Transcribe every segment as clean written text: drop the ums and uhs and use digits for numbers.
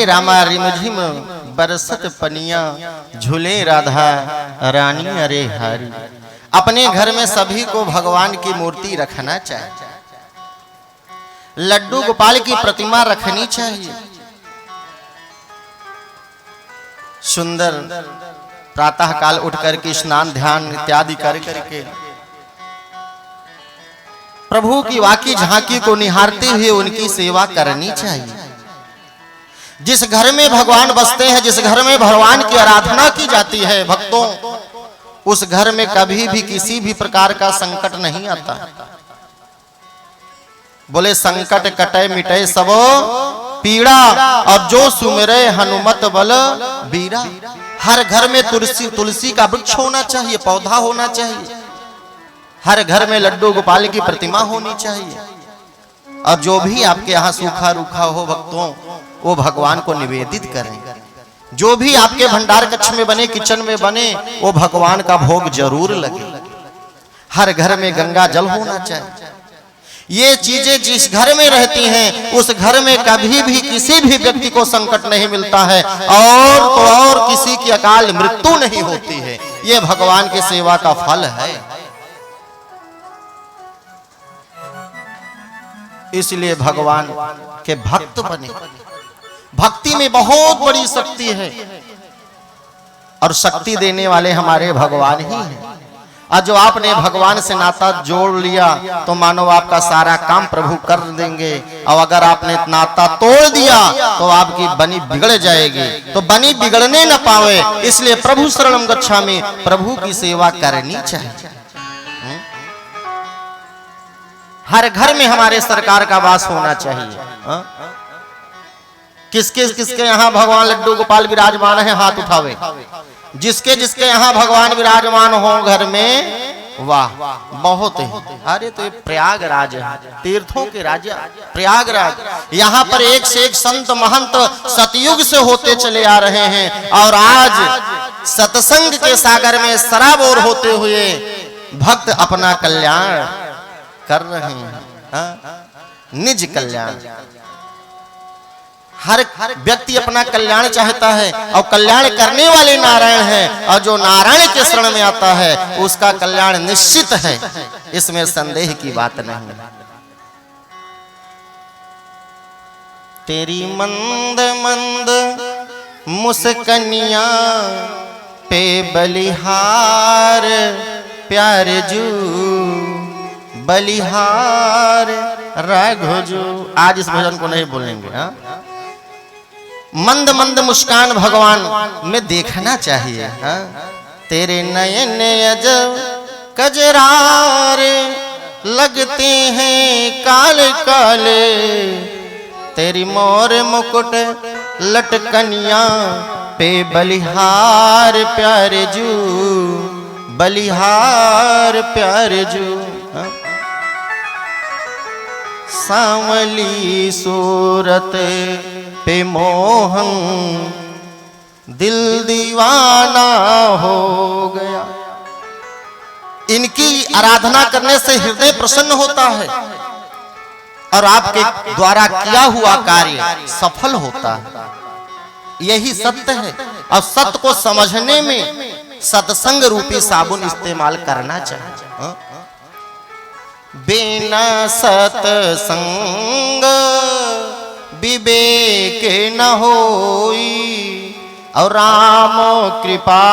रामा रिमझिम बरसत पनिया, झूले राधा रानी अरे हरि। अपने घर में सभी को भगवान की मूर्ति रखना चाहिए, लड्डू गोपाल की प्रतिमा रखनी चाहिए। सुंदर प्रातः काल उठ करके स्नान ध्यान इत्यादि कर करके प्रभु की वाकी झांकी को निहारते हुए उनकी सेवा करनी चाहिए। जिस घर में भगवान बसते हैं, जिस घर में भगवान की आराधना की जाती है भक्तों, उस घर में कभी भी किसी भी प्रकार का संकट नहीं आता। बोले संकट कटे मिटे सबो पीड़ा, और जो सुमिरे हनुमत बल बीरा। हर घर में तुलसी का वृक्ष होना चाहिए, पौधा होना चाहिए। हर घर में लड्डू गोपाल की प्रतिमा होनी चाहिए। और जो भी आपके यहाँ सूखा रूखा हो भक्तों, वो भगवान को निवेदित करें। जो भी आपके भंडार कक्ष में बने, किचन में बने, वो भगवान का भोग जरूर लगे। हर घर में गंगा जल होना चाहिए। ये चीजें जिस घर में रहती हैं, उस घर में कभी भी किसी भी व्यक्ति को संकट नहीं मिलता है, और तो और किसी की अकाल मृत्यु नहीं होती है। ये भगवान की सेवा का फल है। इसलिए भगवान के भक्त बने। भक्ति में बहुत बड़ी शक्ति है, और शक्ति देने वाले हमारे भगवान ही हैं। और जो आपने भगवान से नाता जोड़ लिया, तो मानो आपका सारा काम प्रभु कर देंगे। और अगर आपने नाता तोड़ दिया, तो आपकी बनी बिगड़ जाएगी। तो बनी बिगड़ने न पावे, इसलिए प्रभु शरणम गच्छामि, प्रभु की सेवा करनी चाहिए। हर घर में हमारे सरकार का वास होना चाहिए। किसके किसके यहाँ भगवान लड्डू गोपाल विराजमान है, हाथ उठावे। जिसके जिसके यहाँ भगवान विराजमान हो घर में, वाह बहुत है। अरे तो ये प्रयागराज है, तीर्थों के राजा प्रयागराज। यहाँ पर एक से एक संत महंत सतयुग से होते चले आ रहे हैं, और आज सत्संग के सागर में सराबोर होते हुए भक्त अपना कल्याण कर रहे हैं। निज कल्याण। हर व्यक्ति अपना कल्याण चाहता है, और कल्याण करने वाले नारायण हैं। और जो नारायण के शरण में आता है, उसका कल्याण निश्चित है, इसमें संदेह की बात नहीं। तेरी मंद मंद मुस्कनिया पे बलिहार प्यारे जू, बलिहार राघोजू। आज इस भजन को नहीं बोलेंगे। हाँ, मंद मंद मुस्कान भगवान में देखना चाहिए। हाँ? तेरे नयन अजब कजरार लगते हैं काले काले, तेरी मोर मुकुट लटकनिया पे बलिहार प्यारे जू, बलिहार प्यारे जू। हाँ? सांवली सूरत पे मोहन दिल दीवाना हो गया। इनकी आराधना करने से हृदय प्रसन्न होता है, और आपके द्वारा किया हुआ कार्य सफल होता है। यही सत्य है। और सत्य को समझने में सत्संग रूपी साबुन इस्तेमाल करना चाहिए। बिना सत्संग विवेक न होई, और राम कृपा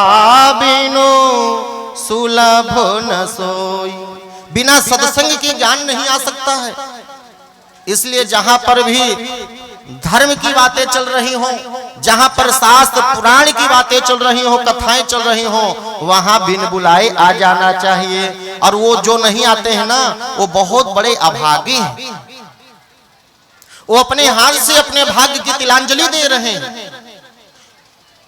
बिनु सुलभ न सोई। बिना सत्संग के ज्ञान नहीं आ सकता है। इसलिए जहां पर भी धर्म की बातें चल रही हो, जहां पर शास्त्र पुराण की बातें चल रही हो, कथाएं चल रही हो, वहां बिन बुलाए आ जाना चाहिए। और वो जो नहीं आते हैं ना, वो बहुत बड़े अभागी हैं। वो अपने हाथ से अपने भाग्य की तिलांजलि दे रहे हैं।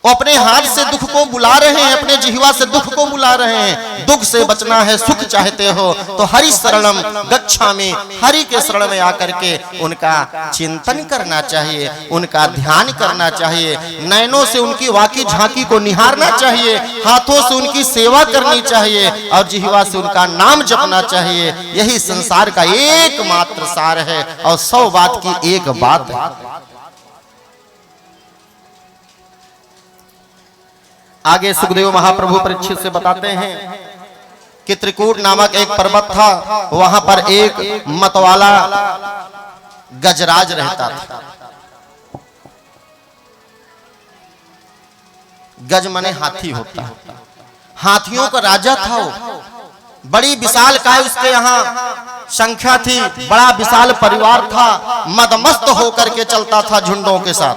वो अपने हाथ से दुख को बुला रहे हैं, अपने जिह्वा से दुख को बुला रहे हैं। दुख से बचना है, सुख चाहते हो तो हरि शरणम गच्छामि, हरि के शरण में आकर के उनका चिंतन करना चाहिए, उनका ध्यान करना चाहिए, नयनों से उनकी वाकी झांकी को निहारना चाहिए, हाथों से उनकी सेवा करनी चाहिए, और जिह्वा से उनका नाम जपना चाहिए। यही संसार का एकमात्र सार है, और 100 बात की एक बात है। आगे सुखदेव महाप्रभु परीक्षित से बताते हैं कि त्रिकूट नामक एक पर्वत था, वहां पर एक मतवाला गजराज रहता था। गज मने हाथी होता है, हाथियों का राजा था वो। बड़ी विशाल काय उसके यहाँ संख्या थी, बड़ा विशाल परिवार था, मदमस्त होकर के चलता था झुंडों के साथ।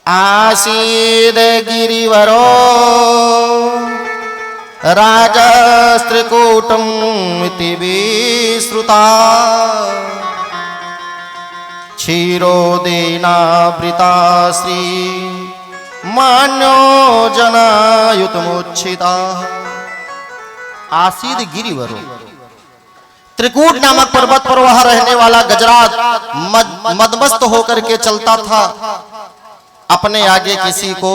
आसीद गिरिवरो राजस्त्रिकूटम इति विश्रुता क्षीरोदेनावृता श्री मान्यो जनायुतमुच्छिता। आसीद गिरिवरो, त्रिकूट नामक पर्वत पर वह रहने वाला गजराज मदमस्त होकर के चलता था, अपने आगे किसी को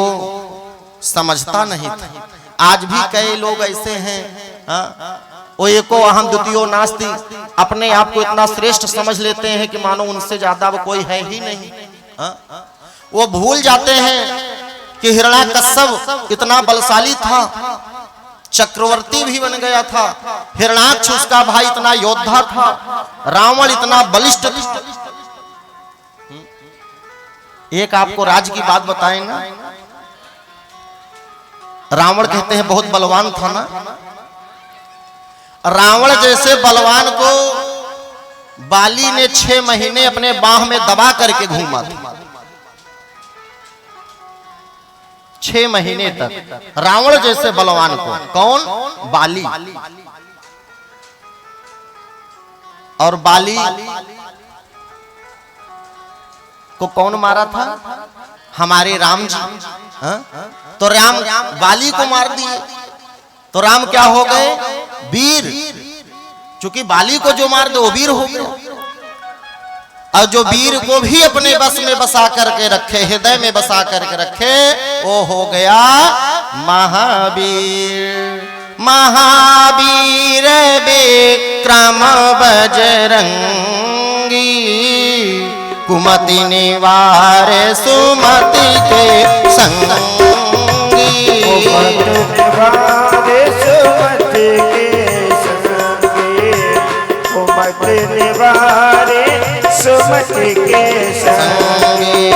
समझता नहीं था। आज भी कई लोग ऐसे हैं, वो एको अहम द्वितीयो नास्ति, अपने आप को इतना श्रेष्ठ समझ लेते हैं कि मानो उनसे ज्यादा वो कोई है ही नहीं। वो भूल जाते हैं कि हिरण्याकश्यप इतना बलशाली था, चक्रवर्ती भी बन गया था। हिरण्याक्ष उसका भाई इतना योद्धा था, रावण इतना बलिष्ठ था। एक आपको राज की बात बताएं ना, रावण कहते हैं बहुत बलवान था ना। रावण जैसे बलवान को बाली ने 6 महीने अपने बाह में दबा करके घूमा था। 6 महीने तक रावण जैसे बलवान को, कौन? बाली। और बाली को कौन मारा था? हमारे राम जी। तो राम बाली को मार दिए, तो राम क्या हो गए? वीर। क्योंकि बाली को जो मार दे वो वीर हो गया। और जो वीर को भी अपने बस में बसा करके रखे, हृदय में बसा करके रखे, वो हो गया महावीर। महावीर विक्रम बजरंगी, कुमति निवार सुमति के संगी। कुमति निवारे सुमति के संगी।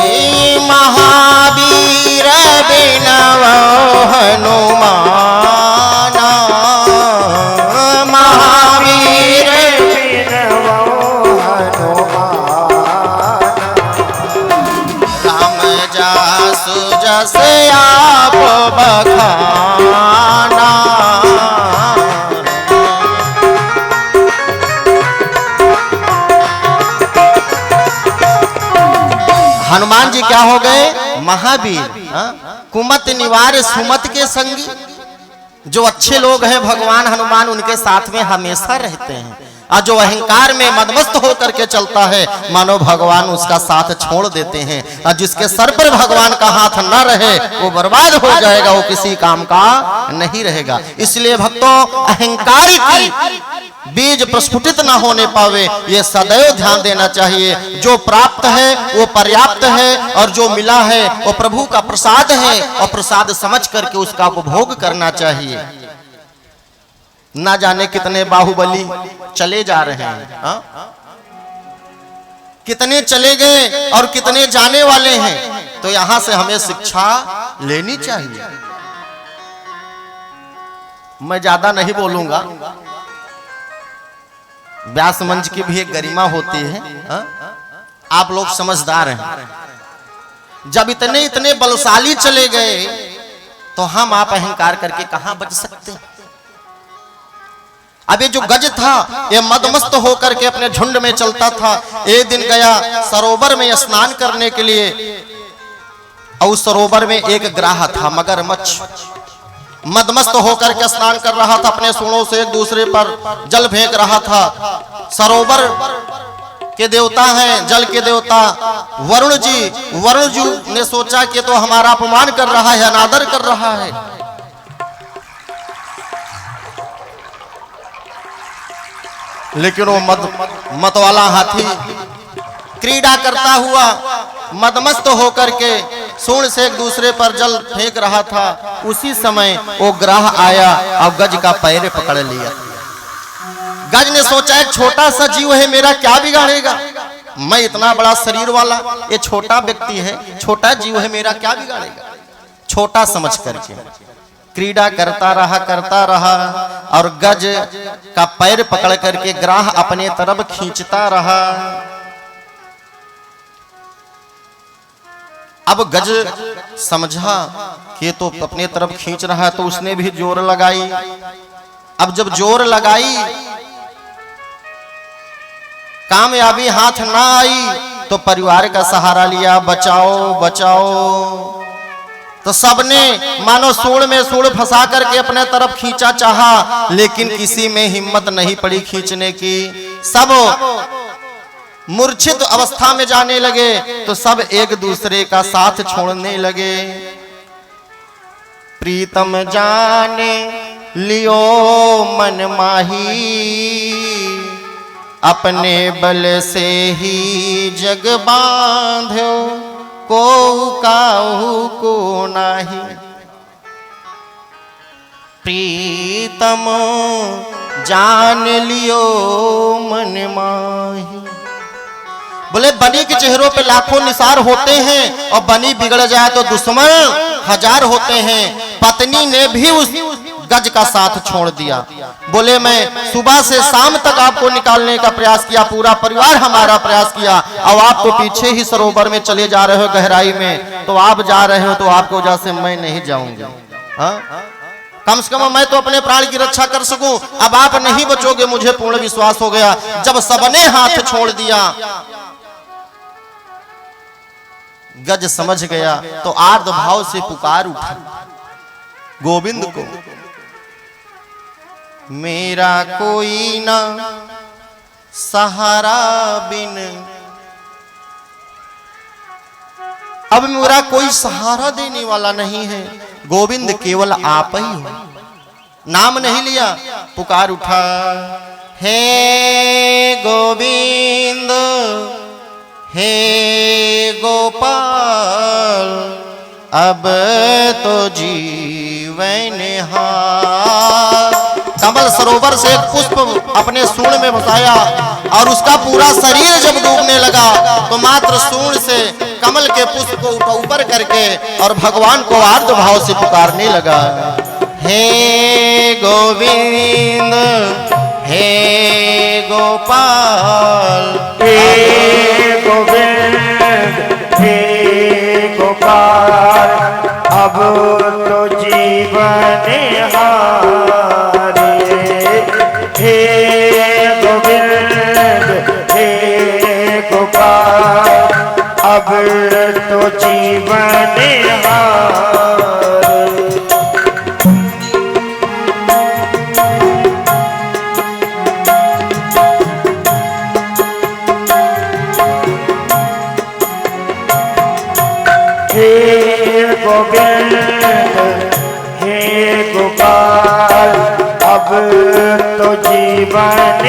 महावीर बिनव हनुमान, महावीर बिनव हनुमान। राम जासु जस आप बखाना। हनुमान जी क्या हो गए? महावीर। कुमत निवार सुमत के संगी। जो अच्छे लोग हैं भगवान हनुमान उनके साथ में हमेशा रहते हैं, और जो अहंकार में मदमस्त होकर के चलता है मानो भगवान उसका साथ छोड़ देते हैं। और जिसके सर पर भगवान का हाथ न रहे वो बर्बाद हो जाएगा, वो किसी काम का नहीं रहेगा। इसलिए भक्तों, अहंकार की बीज प्रस्फुटित ना होने पावे, ये सदैव ध्यान देना चाहिए। जो प्राप्त है वो पर्याप्त है, और जो मिला है वो प्रभु का प्रसाद है, और प्रसाद समझ करके उसका उपभोग करना चाहिए। ना जाने कितने बाहुबली चले जा रहे हैं, कितने चले गए और कितने जाने वाले हैं। तो यहां से हमें शिक्षा लेनी चाहिए। मैं ज्यादा नहीं बोलूंगा, व्यास मंच की भी एक गरिमा होती है। आप लोग समझदार हैं। जब इतने इतने बलशाली चले गए तो हम आप अहंकार करके कहां बच सकते हैं? अब ये जो गज था ये मदमस्त होकर के अपने झुंड में चलता था। एक दिन गया सरोवर में स्नान करने के लिए, और उस सरोवर में एक ग्राह था, मगरमच्छ। मदमस्त होकर के स्नान कर रहा था, अपने सूंडों से एक दूसरे पर जल फेंक रहा था। सरोवर के देवता हैं, जल के देवता वरुण जी। वरुण जी ने सोचा कि तो हमारा अपमान कर रहा है, अनादर कर रहा है। लेकिन वो मतवाला हाथी क्रीड़ा करता हुआ मदमस्त होकर के सूंड से एक दूसरे पर जल फेंक रहा था। उसी समय वो ग्राह आया और गज का पैर पकड़ लिया। गज ने सोचा एक छोटा सा जीव है, मेरा क्या बिगाड़ेगा, मैं इतना बड़ा शरीर वाला, ये छोटा व्यक्ति है, छोटा जीव है, मेरा क्या बिगाड़ेगा। छोटा समझ करके क्रीड़ा करता रहा और गज का पैर पकड़ करके ग्राह अपने तरफ खींचता रहा। अब गज समझा कि तो अपने तरफ खींच रहा है, तो उसने भी जोर लगाई। अब जब जोर लगाई, कामयाबी हाथ ना आई, तो परिवार का सहारा लिया, बचाओ बचाओ। तो सबने मानो सूंड में सूंड फंसा करके अपने तरफ खींचा चाहा, लेकिन किसी में हिम्मत नहीं पड़ी खींचने की। सब मूर्छित अवस्था में जाने लगे, तो सब एक दूसरे का साथ छोड़ने लगे। प्रीतम जाने लियो मन माही, अपने बल से ही जग बांधो, को काहू को नाही। प्रीतम जान लियो मन माही। बोले बनी के चेहरों पे लाखों निसार होते हैं और बनी बिगड़ जाए तो दुश्मन हजार होते हैं। पत्नी ने भी उस गज का साथ छोड़ दिया। बोले मैं सुबह से शाम तक आपको निकालने का प्रयास किया, पूरा परिवार हमारा प्रयास किया, अब आप तो पीछे ही सरोवर में चले जा रहे हो, गहराई में, तो आप जा रहे हो तो आपको वजह से मैं नहीं जाऊंगा। कम से कम मैं तो अपने प्राण की रक्षा कर सकूं, अब आप नहीं बचोगे, मुझे पूर्ण विश्वास हो गया। जब सबने हाथ छोड़ दिया, गज समझ गया तो आर्द्र भाव से पुकार उठा गोविंद को, मेरा कोई ना सहारा बिन, अब मेरा कोई सहारा देने वाला नहीं है, गोविंद केवल आप ही हो। नाम नहीं लिया, पुकार उठा, हे गोविंद हे गोपाल, अब तो जीवन हार। कमल सरोवर से एक पुष्प अपने सूंड में फंसाया और उसका पूरा शरीर जब डूबने लगा, तो मात्र सूंड से कमल के पुष्प को ऊपर करके और भगवान को आर्द्र भाव से पुकारने लगा, हे गोविंद हे गोपाल, हे गोविंद हे गोपाल, अब तो जीवन हारे। हे गोविंद हे गोपाल, अब तो जीवन हारे। गोविंद हे गोपाल, अब तो जीवन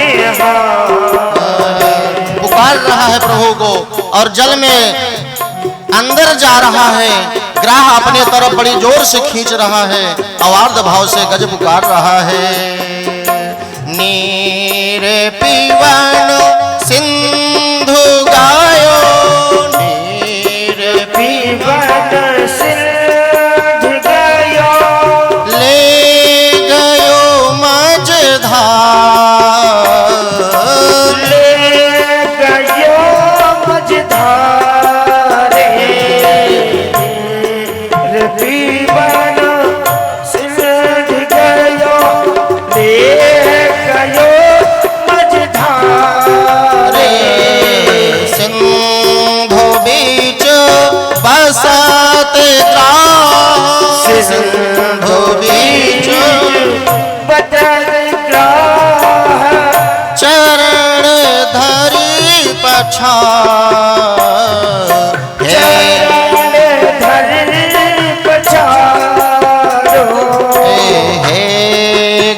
पुकार रहा है प्रभु को और जल में अंदर जा रहा है। ग्राह अपने तरफ बड़ी जोर से खींच रहा है, आर्द्र भाव से गज पुकार रहा है, नीर पीवन सिंधु गायो, नीर पीवन सिंधु गायो, ले गयो मझधार, ले गयो मझधार। रे पीवन सिंधु गायो, ले गयो मझधार। सिंधु बीच बसत ग्राह, सिंधु बीच बदल ग्राह, चरण धरी पछाड़, चरण धरि पछाड़ो। हे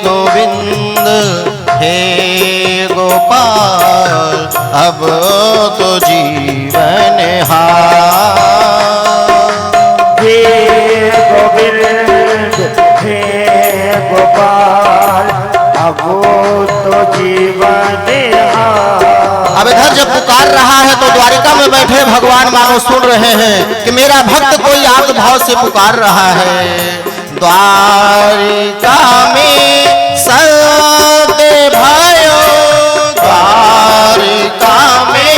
गोविंद हे गोपाल, अब तो जीवन हार। कर रहा है तो द्वारिका में बैठे भगवान मानो सुन रहे हैं कि मेरा भक्त कोई आग भाव से पुकार रहा है। द्वारिका में सब भयो, द्वारिका में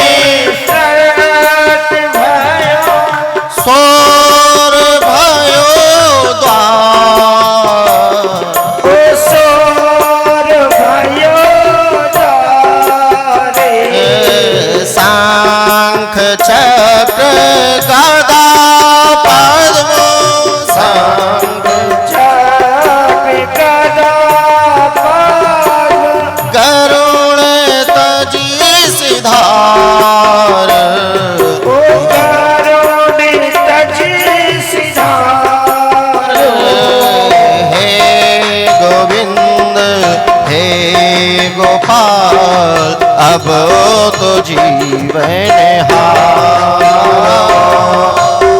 सोर भयो द्वार, सोर भयो द्वारे, शंख चक्र गदा पद्म, शंख चक्र गदा पद्म, गरुण तजी सिधार, गरुड़ तजी सिधार। हे गोविंद हे गोपाल अब तो जीवन हार।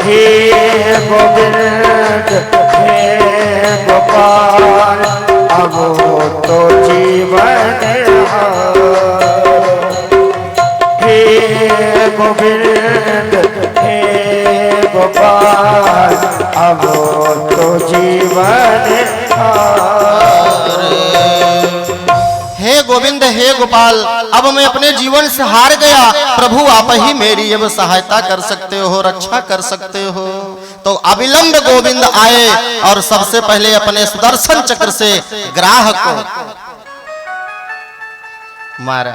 हे गोविंद हे गोपाल अब तो जीवन हार। हे गोविंद हे गोपाल अब तो जीवन हार। हे गोविंद हे गोपाल अब मैं अपने जीवन से हार गया, प्रभु आप ही मेरी अब सहायता कर सकते हो, रक्षा कर सकते हो। तो अविलंब गोविंद आए और सबसे पहले अपने सुदर्शन चक्र से ग्राह को मारा,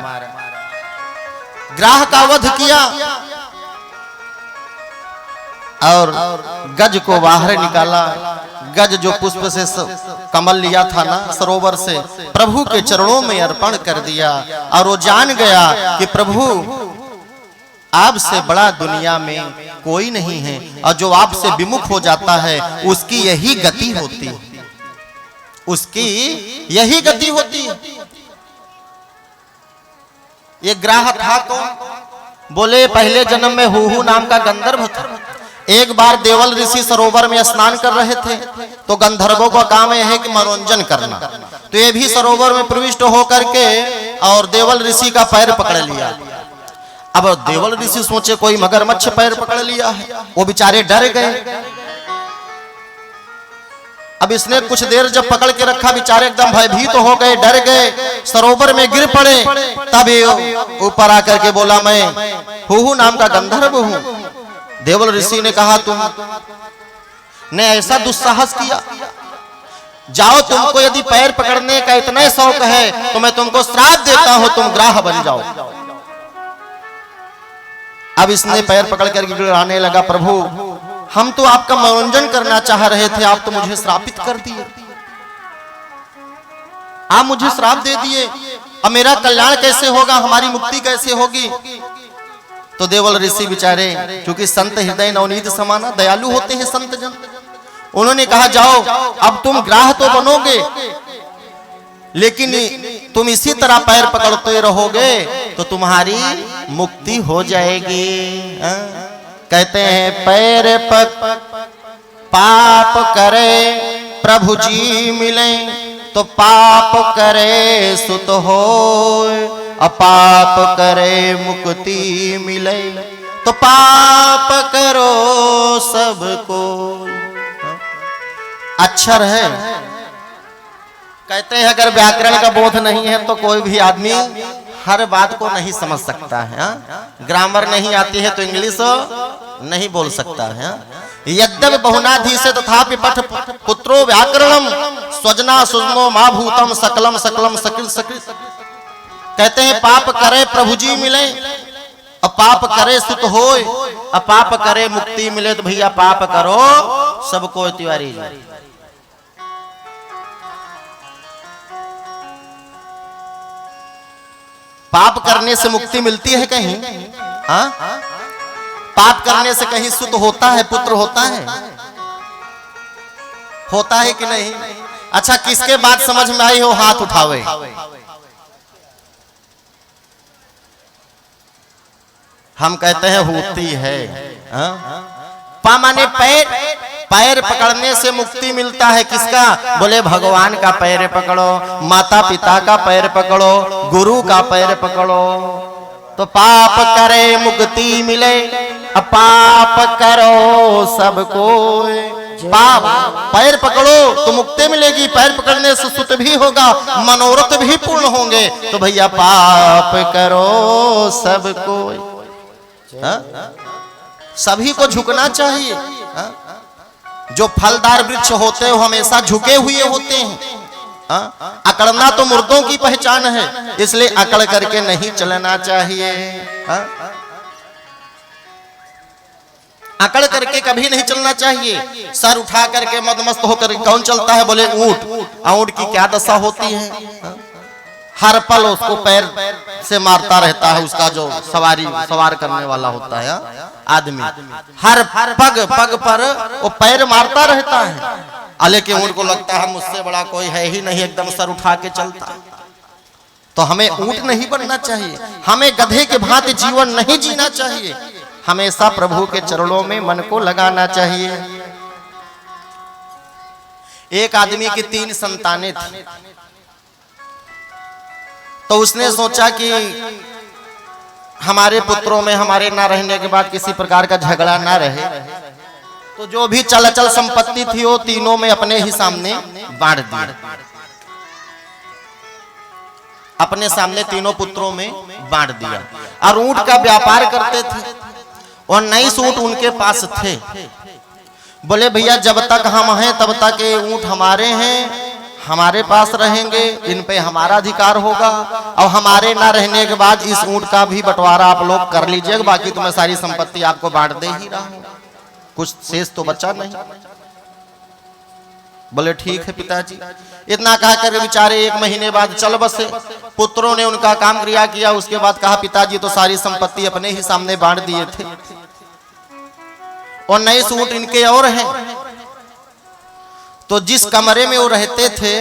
ग्राह का वध किया और गज को बाहर निकाला। गज जो पुष्प से कमल लिया था ना सरोवर से, प्रभु के चरणों में अर्पण कर दिया और वो जान गया कि प्रभु आपसे बड़ा दुनिया में कोई नहीं है, और जो आपसे विमुख हो जाता है उसकी यही गति होती है, उसकी यही गति होती है। ये ग्राह था कौन? बोले पहले जन्म में हुहू नाम का गंधर्व था। एक बार देवल ऋषि सरोवर में स्नान कर रहे थे तो गंधर्वों का काम यह है कि मनोरंजन करना, तो ये भी सरोवर में प्रविष्ट होकर के और देवल ऋषि का पैर पकड़ लिया। अब देवल ऋषि सोचे कोई मगरमच्छ पैर पकड़ लिया है, वो बेचारे डर गए। अब इसने कुछ देर जब पकड़ के रखा, बेचारे एकदम भयभीत हो गए, डर गए, सरोवर में गिर पड़े। तभी ऊपर आकर के बोला मैं हुहू नाम का गंधर्व हूं। देवल ऋषि ने कहा तुमने ऐसा दुस्साहस किया, जाओ तुमको यदि पैर पकड़ने का इतना शौक है तो मैं तुमको श्राप देता हूं, तुम ग्राह बन जाओ। अब इसने पैर पकड़ कर गिड़गिड़ाने लगा, प्रभु हम तो आपका मनोरंजन करना चाह रहे थे, आप तो मुझे श्रापित कर दिए, आप मुझे श्राप दे दिए, अब मेरा कल्याण कैसे होगा, हमारी मुक्ति कैसे होगी। तो देवल ऋषि बेचारे क्योंकि संत हृदय नवनीत समाना दयालु होते हैं संत जन, उन्होंने कहा जाओ अब तुम ग्राह तो बनोगे लेकिन तुम इसी तरह पैर पकड़ते रहोगे तो तुम्हारी मुक्ति हो जाएगी। कहते हैं पैर पाप करे प्रभु जी मिले तो पाप करे सुत हो, अपाप करे मुक्ति मिले तो पाप करो सबको। अक्षर है, कहते हैं अगर व्याकरण का बोध नहीं है तो कोई भी आदमी हर बात को नहीं समझ सकता है। ग्रामर नहीं आती है तो इंग्लिश नहीं बोल सकता है। यद्यपि बहुनाधि से तथापि पठ पुत्रो व्याकरणम स्वजना सुजनो माँ भूतम सकलम सकलम सकिल सकिल। कहते हैं पाप करे प्रभु जी मिले, अपाप करे सुत होय, अपाप करे मुक्ति मिले। तो भैया पाप करो सबको तिवारी जी। पाप करने से मुक्ति मिलती है कहीं? हाँ, पाप करने से कहीं सुत होता है, पुत्र होता है, होता है कि नहीं? अच्छा, किसके बात समझ में आई हो हाथ उठावे। हम कहते हैं होती है। पा माने पैर, पैर पकड़ने से मुक्ति मिलता है। किसका? बोले भगवान का पैर पकड़ो, माता पिता का पैर पकड़ो, गुरु का पैर पकड़ो। तो पाप करे मुक्ति मिले, पाप करो सबको। पाप पैर पकड़ो तो मुक्ति मिलेगी, पैर पकड़ने से सुत भी होगा, मनोरथ भी पूर्ण होंगे। तो भैया पाप करो सबको, सभी को झुकना चाहिए। जो फलदार वृक्ष होते हैं वो हमेशा झुके हुए होते हैं। अकड़ना तो मुर्दों की पहचान है, इसलिए अकड़ करके नहीं चलना चाहिए। अकड़ करके कभी नहीं चलना चाहिए। सर उठा करके मदमस्त होकर कौन चलता है? बोले ऊंट। ऊंट की क्या दशा होती है? हर पल उसको पैर से मारता रहता है उसका जो सवार करने वाला होता है आदमी, हर पग पग पर वो पैर मारता रहता है। लेकिन ऊंट को लगता है मुझसे बड़ा कोई है ही नहीं, एकदम सर उठा के चलता। तो हमें ऊंट नहीं बनना चाहिए, हमें गधे के भांति जीवन नहीं जीना चाहिए, हमेशा प्रभु के चरणों में मन को लगाना चाहिए। एक आदमी की 3 संतानें थी, तो उसने सोचा कि हमारे पुत्रों में हमारे ना रहने के बाद किसी प्रकार का झगड़ा ना रहे, तो जो भी चल अचल संपत्ति थी वो तीनों में अपने ही सामने बांट दी। अपने सामने तीनों पुत्रों में बांट दिया। और ऊंट का व्यापार करते थे और 19 ऊंट उनके पास थे। बोले भैया जब तक हम हैं तब तक ये ऊंट हमारे हैं, हमारे पास रहेंगे, इन पे हमारा अधिकार होगा, और हमारे ना रहने के बाद इस ऊंट का भी बंटवारा आप लोग कर लीजिएगा, बाकी तो मैं सारी संपत्ति आपको बांट दे ही रहा हूं, कुछ शेष तो बचा नहीं। बोले ठीक है पिताजी। इतना कहा कर बेचारे 1 महीने बाद चल बसे। पुत्रों ने उनका काम क्रिया किया, उसके बाद कहा पिताजी तो सारी संपत्ति अपने ही सामने बांट दिए थे और 19 ऊंट इनके और हैं। तो जिस कमरे में वो रहते थे